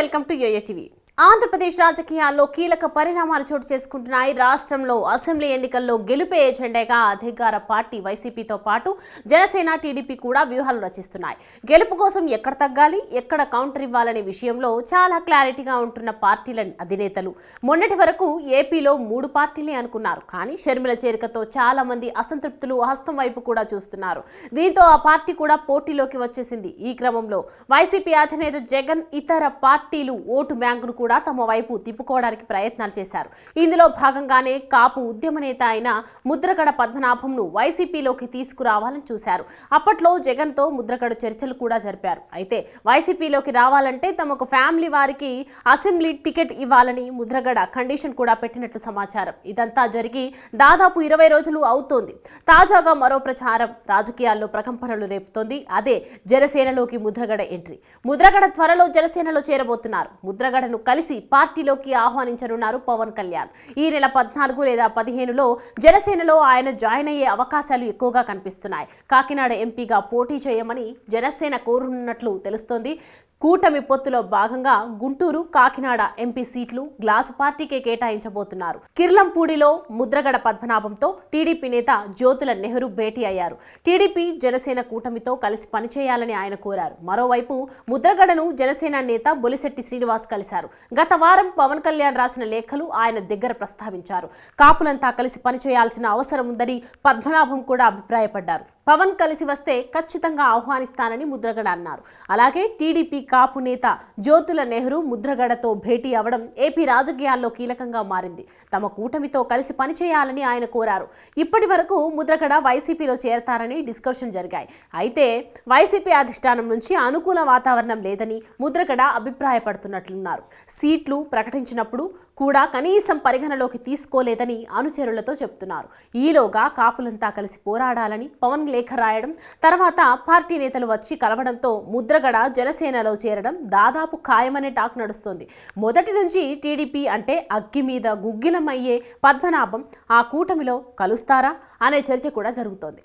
Welcome to yo-yo TV. Andhra Pradesh రాజకీయాల్లో కీలక పరిణామాలు చోటు చేసుకుంటున్నాయి. రాష్ట్రంలో అసెంబ్లీ ఎన్నికల్లో గెలుపే ఎజెండాగా అధికార పార్టీ వైసీపీతో పాటు జనసేన, టీడీపీ కూడా వ్యూహాలు రచిస్తున్నాయి. గెలుపు కోసం ఎక్కడ తగ్గాలి, ఎక్కడ కౌంటర్ ఇవ్వాలనే విషయంలో చాలా క్లారిటీగా ఉంటున్న పార్టీల అధినేతలు. మొన్నటి వరకు ఏపీలో 3 పార్టీలే అనుకున్నారు. కానీ షర్మిల చేరికతో చాలా మంది అసంతృప్తులు హస్తం వైపు కూడా చూస్తున్నారు. దీంతో ఆ పార్టీ కూడా పోటీలోకి వచ్చేసింది. ఈ క్రమంలో వైసీపీ అధినేత జగన్ ఇతర పార్టీలు ఓటు బ్యాంకును కూడా తమ వైపు తిప్పుకోవడానికి ప్రయత్నాలు చేశారు. ఇందులో భాగంగానే కాపు ఉద్యమ నేత అయిన ముద్రగడ పద్మనాభంను వైసీపీలోకి తీసుకురావాలని చూశారు. అప్పట్లో జగన్తో ముద్రగడ చర్చలు కూడా జరిపారు. అయితే వైసీపీలోకి రావాలంటే తమకు ఫ్యామిలీ వారికి అసెంబ్లీ టికెట్ ఇవ్వాలని ముద్రగడ కండిషన్ కూడా పెట్టినట్లు సమాచారం. ఇదంతా జరిగి దాదాపు 20 రోజులు అవుతోంది. తాజాగా మరో ప్రచారం రాజకీయాల్లో ప్రకంపనలు రేపుతోంది. అదే జనసేనలోకి ముద్రగడ ఎంట్రీ. ముద్రగడ త్వరలో జనసేనలో చేరబోతున్నారు. ముద్రగడను కలిసి పార్టీలోకి ఆహ్వానించనున్నారు పవన్ కళ్యాణ్. ఈ నెల 14 లేదా 15లో జనసేనలో ఆయన జాయిన్ అయ్యే అవకాశాలు ఎక్కువగా కనిపిస్తున్నాయి. కాకినాడ ఎంపీగా పోటీ చేయమని జనసేన కోరుతున్నట్లు తెలుస్తోంది. కూటమి పొత్తులో భాగంగా గుంటూరు, కాకినాడ ఎంపీ సీట్లు గ్లాసు పార్టీకే కేటాయించబోతున్నారు. కిర్లంపూడిలో ముద్రగడ పద్మనాభంతో టీడీపీ నేత జ్యోతుల నెహ్రూ భేటీ అయ్యారు. టీడీపీ జనసేన కూటమితో కలిసి పనిచేయాలని ఆయన కోరారు. మరోవైపు ముద్రగడను జనసేన నేత బొలిశెట్టి శ్రీనివాస్ కలిశారు. గత వారం పవన్ కళ్యాణ్ రాసిన లేఖలు ఆయన దగ్గర ప్రస్తావించారు. కాపులంతా కలిసి పనిచేయాల్సిన అవసరం ఉందని పద్మనాభం కూడా అభిప్రాయపడ్డారు. పవన్ కలిసి వస్తే ఖచ్చితంగా ఆహ్వానిస్తానని ముద్రగడ అన్నారు. అలాగే టీడీపీ కాపు నేత జ్యోతుల నెహ్రూ ముద్రగడతో భేటీ అవడం ఏపీ రాజకీయాల్లో కీలకంగా మారింది. తమ కూటమితో కలిసి పనిచేయాలని ఆయన కోరారు. ఇప్పటి వరకు ముద్రగడ వైసీపీలో చేరతారని డిస్కషన్ జరిగాయి. అయితే వైసీపీ అధిష్టానం నుంచి అనుకూల వాతావరణం లేదని ముద్రగడ అభిప్రాయపడుతున్నట్లున్నారు. సీట్లు ప్రకటించినప్పుడు కూడా కనీసం పరిగణలోకి తీసుకోలేదని అనుచరులతో చెప్తున్నారు. ఈలోగా కాపులంతా కలిసి పోరాడాలని పవన్ లేఖ రాయడం, తర్వాత పార్టీ నేతలు వచ్చి కలవడంతో ముద్రగడ జనసేనలో చేరడం దాదాపు ఖాయమనే టాక్ నడుస్తోంది. మొదటి నుంచి టీడీపీ అంటే అగ్గి మీద గుగ్గిలమయ్యే పద్మనాభం ఆ కూటమిలో కలుస్తారా అనే చర్చ కూడా జరుగుతోంది.